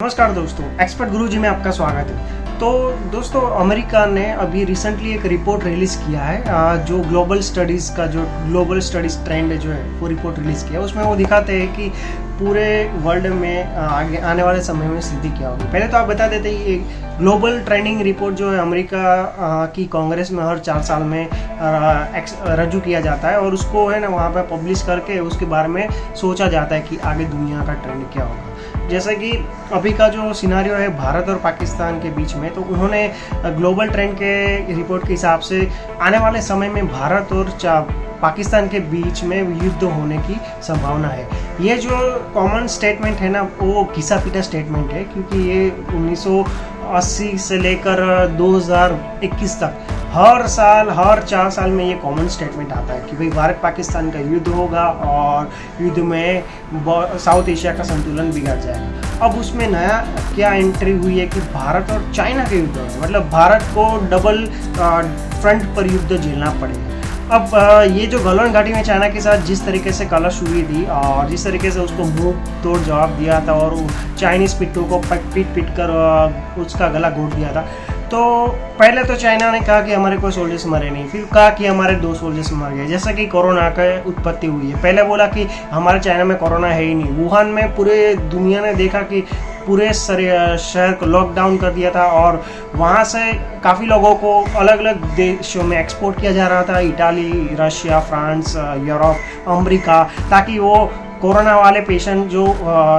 नमस्कार दोस्तों, एक्सपर्ट गुरुजी में आपका स्वागत है। तो दोस्तों, अमेरिका ने अभी रिसेंटली एक रिपोर्ट रिलीज़ किया है जो ग्लोबल स्टडीज़ ट्रेंड जो है वो रिपोर्ट रिलीज़ किया है। उसमें वो दिखाते हैं कि पूरे वर्ल्ड में आगे आने वाले समय में स्थिति क्या होगी। पहले तो आप बता देते हैं ये ग्लोबल ट्रेंडिंग रिपोर्ट जो है अमेरिका की कांग्रेस में हर 4 साल में रजू किया जाता है और उसको है ना वहाँ पर पब्लिश करके उसके बारे में सोचा जाता है कि आगे दुनिया का ट्रेंड क्या होगा। जैसे कि अभी का जो सिनारियो है भारत और पाकिस्तान के बीच में, तो उन्होंने ग्लोबल ट्रेंड के रिपोर्ट के हिसाब से आने वाले समय में भारत और पाकिस्तान के बीच में युद्ध होने की संभावना है। ये जो कॉमन स्टेटमेंट है ना, वो घिसा पीटा स्टेटमेंट है, क्योंकि ये 1980 से लेकर 2021 तक हर साल हर 4 साल में ये कॉमन स्टेटमेंट आता है कि भाई भारत पाकिस्तान का युद्ध होगा और युद्ध में साउथ एशिया का संतुलन बिगड़ जाएगा। अब उसमें नया क्या एंट्री हुई है कि भारत और चाइना के युद्ध है, मतलब भारत को डबल फ्रंट पर युद्ध झेलना पड़ेगा। अब ये जो गलवान घाटी में चाइना के साथ जिस तरीके से कलश हुई थी और जिस तरीके से उसको मुंह तोड़ जवाब दिया था और चाइनीज़ पिट्ठू को पीट कर उसका गला घोट दिया था, तो पहले तो चाइना ने कहा कि हमारे कोई सोल्जर्स मरे नहीं, फिर कहा कि हमारे 2 सोल्जर्स मर गए। जैसा कि कोरोना का उत्पत्ति हुई है, पहले बोला कि हमारे चाइना में कोरोना है ही नहीं। वुहान में पूरे दुनिया ने देखा कि पूरे शहर को लॉकडाउन कर दिया था और वहाँ से काफ़ी लोगों को अलग अलग देशों में एक्सपोर्ट किया जा रहा था, Italy, Russia, France, Europe, America, ताकि वो कोरोना वाले पेशेंट जो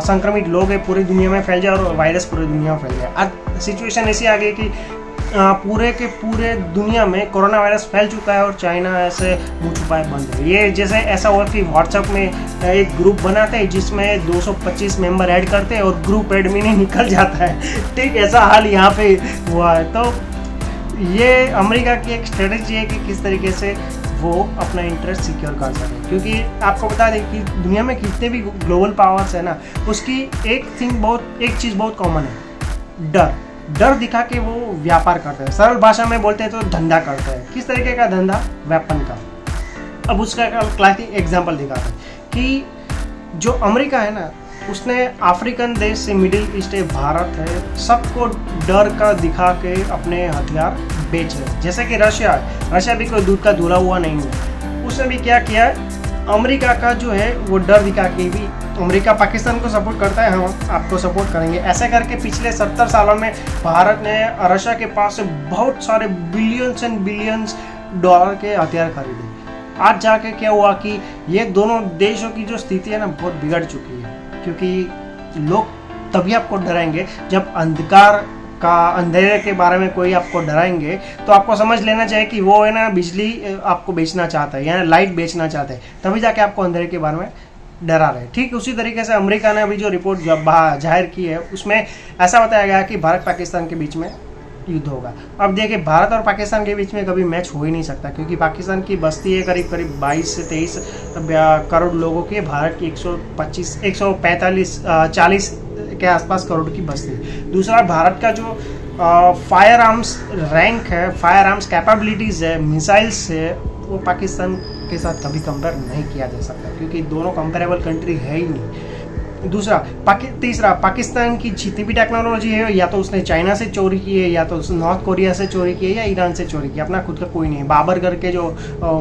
संक्रमित लोग हैं पूरी दुनिया में फैल जाए और वायरस पूरी दुनिया में फैल जाए। आज सिचुएशन ऐसी आ गई कि पूरे के पूरे दुनिया में कोरोना वायरस फैल चुका है और चाइना ऐसे मुँह छुपाए बंद है। ये जैसे ऐसा हुआ कि व्हाट्सएप में एक ग्रुप बनाते हैं जिसमें 225 मेंबर ऐड करते हैं और ग्रुप एडमिन ही निकल जाता है। ठीक ऐसा हाल यहाँ पे हुआ है। तो ये अमेरिका की एक स्ट्रेटेजी है कि किस तरीके से वो अपना इंटरेस्ट सिक्योर कर सके, क्योंकि आपको बता दें कि दुनिया में कितने भी ग्लोबल पावर्स है ना, उसकी एक चीज़ बहुत कॉमन है, डर दिखा के वो व्यापार करते हैं। सरल भाषा में बोलते हैं तो धंधा करते हैं। किस तरीके का धंधा? वेपन का। अब उसका क्लासिक एग्जांपल दिखाते हैं कि जो अमेरिका है ना, उसने अफ्रीकन देश से मिडिल ईस्ट है, भारत है, सबको डर का दिखा के अपने हथियार बेच रहे। जैसे कि रशिया भी कोई दूध का धुला हुआ नहीं है। उसने भी क्या किया, अमेरिका का जो है वो डर दिखा के भी अमेरिका पाकिस्तान को सपोर्ट करता है, हम आपको सपोर्ट करेंगे, ऐसे करके पिछले 70 सालों में भारत ने रशिया के पास से बहुत सारे बिलियंस एंड बिलियंस डॉलर के हथियार खरीदे। आज जाके क्या हुआ कि ये दोनों देशों की जो स्थिति है ना बहुत बिगड़ चुकी है, क्योंकि लोग तभी आपको डराएंगे जब अंधेरे के बारे में कोई आपको डराएंगे तो आपको समझ लेना चाहिए कि वो है ना बिजली आपको बेचना चाहता है या लाइट बेचना चाहता है, तभी जाके आपको अंधेरे के बारे में डरा रहे। ठीक उसी तरीके से अमेरिका ने अभी जो रिपोर्ट जाहिर की है उसमें ऐसा बताया गया कि भारत पाकिस्तान के बीच में युद्ध होगा। अब देखिए, भारत और पाकिस्तान के बीच में कभी मैच हो ही नहीं सकता, क्योंकि पाकिस्तान की बस्ती है करीब 22 से 23 करोड़ लोगों की, भारत की 140 के आसपास करोड़ की बस्ती। दूसरा, भारत का जो फायर आर्म्स रैंक है, फायर आर्म्स कैपेबिलिटीज़ है, मिसाइल्स है, वो पाकिस्तान के साथ कभी कंपेयर नहीं किया जा सकता, क्योंकि दोनों कंपेरेबल कंट्री है ही नहीं। तीसरा, पाकिस्तान की जितनी भी टेक्नोलॉजी है या तो उसने चाइना से चोरी की है, या तो उसने नॉर्थ कोरिया से चोरी की है, या ईरान से चोरी की है। अपना खुद का कोई नहीं है। बाबर करके जो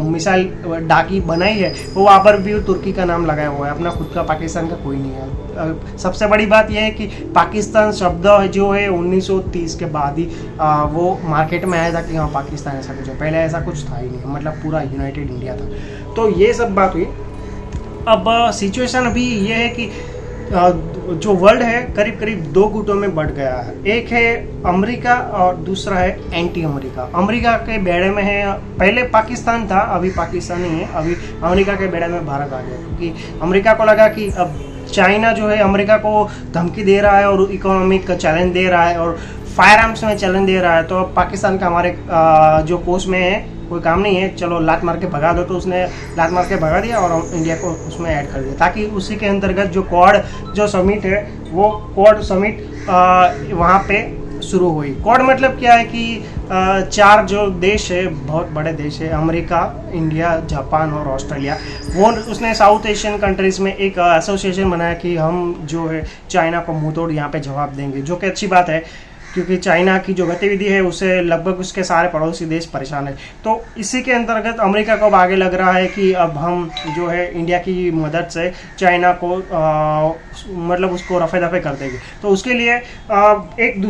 मिसाइल डाकी बनाई है वो बाबर भी तुर्की का नाम लगाया हुआ है, अपना खुद का पाकिस्तान का कोई नहीं है। सबसे बड़ी बात यह है कि पाकिस्तान शब्द जो है 1930 के बाद ही वो मार्केट में आया था कि हाँ पाकिस्तान ऐसा कुछ है, पहले ऐसा कुछ था ही नहीं, मतलब पूरा यूनाइटेड इंडिया था। तो ये सब बात हुई। अब सिचुएशन अभी ये है कि जो वर्ल्ड है करीब करीब 2 गुटों में बढ़ गया है। एक है अमेरिका और दूसरा है एंटी अमेरिका। अमेरिका के बेड़े में है, पहले पाकिस्तान था, अभी पाकिस्तान नहीं है, अभी अमेरिका के बेड़े में भारत आ गया, क्योंकि अमेरिका को लगा कि अब चाइना जो है अमेरिका को धमकी दे रहा है और इकोनॉमिक चैलेंज दे रहा है और फायर आर्म्स में चैलेंज दे रहा है, तो पाकिस्तान का हमारे जो कोस में है कोई काम नहीं है, चलो लात मार के भगा दो। तो उसने लात मार के भगा दिया और इंडिया को उसमें ऐड कर दिया, ताकि उसी के अंतर्गत जो क्वाड जो समिट है वो क्वाड समिट वहाँ पे शुरू हुई। क्वाड मतलब क्या है कि चार जो देश है, बहुत बड़े देश है, अमेरिका, इंडिया, जापान और ऑस्ट्रेलिया, वो उसने साउथ एशियन कंट्रीज़ में एक एसोसिएशन बनाया कि हम जो है चाइना को मुंह तोड़ यहाँ पे जवाब देंगे, जो कि अच्छी बात है क्योंकि चाइना की जो गतिविधि है उससे लगभग उसके सारे पड़ोसी देश परेशान है। तो इसी के अंतर्गत अमेरिका को अब आगे लग रहा है कि अब हम जो है इंडिया की मदद से चाइना को मतलब उसको रफे दफे कर देंगे। तो उसके लिए एक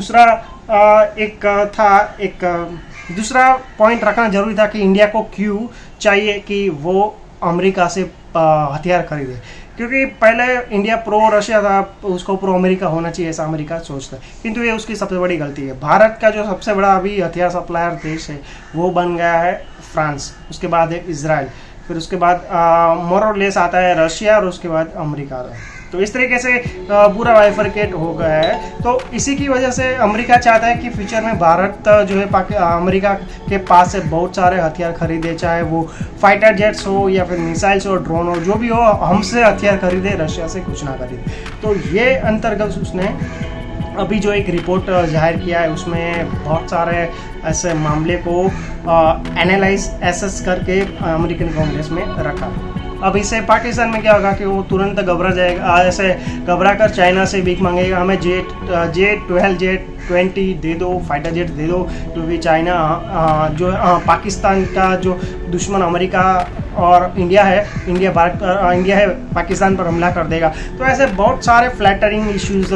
दूसरा पॉइंट रखना जरूरी था कि इंडिया को क्यों चाहिए कि वो अमेरिका से हथियार खरीदे, क्योंकि पहले इंडिया प्रो रशिया था, उसको प्रो अमेरिका होना चाहिए ऐसा अमेरिका सोचता है, किंतु ये उसकी सबसे बड़ी गलती है। भारत का जो सबसे बड़ा अभी हथियार सप्लायर देश है वो बन गया है फ्रांस, उसके बाद है इजराइल, फिर उसके बाद मोर और लेस आता है रशिया और उसके बाद अमेरिका। तो इस तरीके से पूरा बाइफरकेट हो गया है। तो इसी की वजह से अमेरिका चाहता है कि फ्यूचर में भारत जो है अमेरिका के पास से बहुत सारे हथियार खरीदे, चाहे वो फाइटर जेट्स हो या फिर मिसाइल्स हो, ड्रोन हो, जो भी हो, हमसे हथियार खरीदे, रशिया से कुछ ना खरीदे। तो ये अंतर्गत उसने अभी जो एक रिपोर्ट जाहिर किया है उसमें बहुत सारे ऐसे मामले को एनालाइज एसेस करके अमेरिकन कांग्रेस में रखा। अब इससे पाकिस्तान में क्या होगा कि वो तुरंत घबरा जाएगा, ऐसे घबरा कर चाइना से भीख मांगेगा, हमें J-12 J-20 दे दो, फाइटर जेट दे दो, क्योंकि चाइना जो पाकिस्तान का जो दुश्मन अमेरिका और इंडिया है, इंडिया है पाकिस्तान पर हमला कर देगा। तो ऐसे बहुत सारे फ्लैटरिंग इश्यूज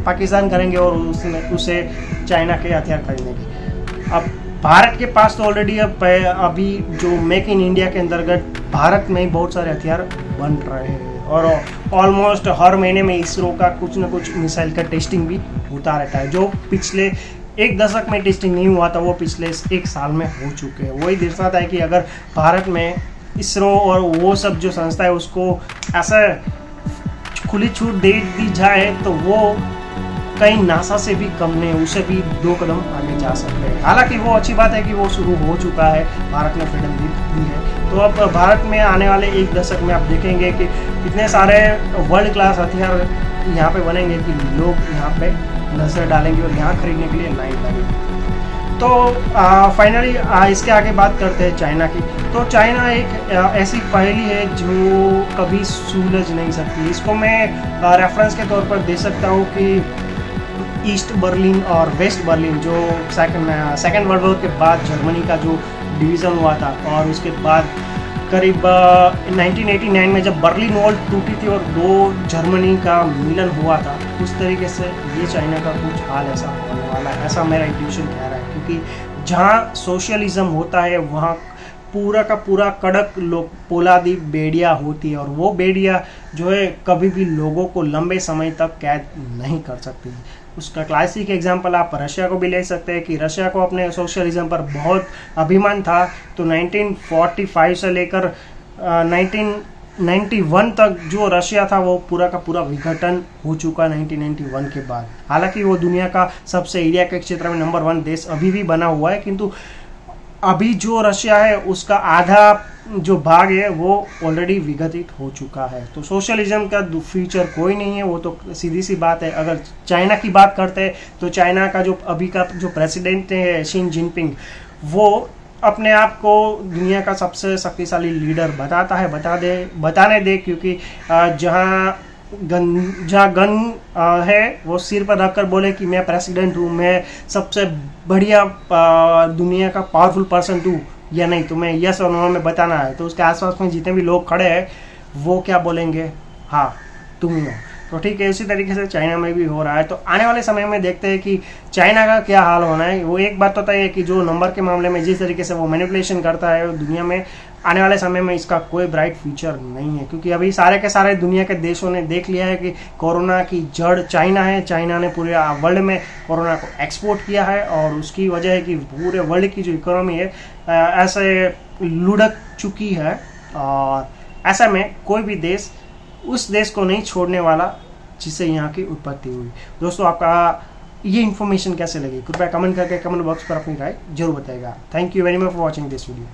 पाकिस्तान करेंगे और उसमें उसे चाइना के हथियार खरीदेंगे। अब भारत के पास तो ऑलरेडी अभी जो मेक इन इंडिया के अंतर्गत भारत में ही बहुत सारे हथियार बन रहे हैं और ऑलमोस्ट हर महीने में इसरो का कुछ न कुछ मिसाइल का टेस्टिंग भी होता रहता है। जो पिछले एक दशक में टेस्टिंग नहीं हुआ था वो पिछले एक साल में हो चुके हैं। वही दर्शाता है कि अगर भारत में इसरो और वो सब जो संस्था है उसको ऐसा खुली छूट दे दी जाए तो वो कहीं नासा से भी कम नहीं, उसे भी 2 कदम आगे जा सकते हैं। हालांकि वो अच्छी बात है कि वो शुरू हो चुका है, भारत ने फ्रीडम दी है। तो अब भारत में आने वाले एक दशक में आप देखेंगे कि इतने सारे वर्ल्ड क्लास हथियार यहाँ पे बनेंगे कि लोग यहाँ पे नजर डालेंगे और यहाँ खरीदने के लिए लाइन लगेगी। तो फाइनली इसके आगे बात करते हैं चाइना की। तो चाइना एक ऐसी पहेली है जो कभी सुलझ नहीं सकती। इसको मैं रेफरेंस के तौर पर दे सकता हूँ कि ईस्ट बर्लिन और वेस्ट बर्लिन जो सेकेंड वर्ल्ड वॉर के बाद जर्मनी का जो डिवीज़न हुआ था और उसके बाद करीब 1989 में जब बर्लिन वॉल टूटी थी और 2 जर्मनी का मिलन हुआ था, उस तरीके से ये चाइना का कुछ हाल ऐसा होने वाला है, ऐसा मेरा इंट्यूशन कह रहा है। क्योंकि जहाँ सोशलिज्म होता है वहाँ पूरा का पूरा कड़क पोलादी बेड़िया होती है और वो बेड़िया जो है कभी भी लोगों को लंबे समय तक कैद नहीं कर सकती। उसका क्लासिक एग्जांपल आप रशिया को भी ले सकते हैं कि रशिया को अपने सोशलिज्म पर बहुत अभिमान था। तो 1945 से लेकर 1991 तक जो रशिया था वो पूरा का पूरा विघटन हो चुका 1991 के बाद। हालांकि वो दुनिया का सबसे एरिया के क्षेत्र में नंबर 1 देश अभी भी बना हुआ है, किंतु अभी जो रशिया है उसका आधा जो भाग है वो ऑलरेडी विघटित हो चुका है। तो सोशलिज्म का फ्यूचर कोई नहीं है, वो तो सीधी सी बात है। अगर चाइना की बात करते हैं तो चाइना का जो अभी का जो प्रेसिडेंट है शी जिनपिंग, वो अपने आप को दुनिया का सबसे शक्तिशाली लीडर बताने दे, क्योंकि जहाँ गन है वो सिर पर रखकर बोले कि मैं प्रेसिडेंट हूँ, मैं सबसे बढ़िया दुनिया का पावरफुल पर्सन हूँ या नहीं, तुम्हें यस और नो में बताना है। तो उसके आसपास में जितने भी लोग खड़े हैं वो क्या बोलेंगे, हाँ तुम ही हो। तो ठीक है, उसी तरीके से चाइना में भी हो रहा है। तो आने वाले समय में देखते हैं कि चाइना का क्या हाल होना है। वो एक बात तो तय है कि जो नंबर के मामले में जिस तरीके से वो मैनिपुलेशन करता है दुनिया में, आने वाले समय में इसका कोई ब्राइट फ्यूचर नहीं है। क्योंकि अभी सारे के सारे दुनिया के देशों ने देख लिया है कि कोरोना की जड़ चाइना है। चाइना ने पूरे वर्ल्ड में कोरोना को एक्सपोर्ट किया है और उसकी वजह है कि पूरे वर्ल्ड की जो इकोनॉमी है ऐसे लुढ़क चुकी है और ऐसा में कोई भी देश उस देश को नहीं छोड़ने वाला जिससे यहाँ की उत्पत्ति हुई। दोस्तों, आपका ये इन्फॉर्मेशन कैसे लगी कृपया कमेंट करके कमेंट बॉक्स पर अपनी राय जरूर बताइएगा। Thank you very much for watching this video.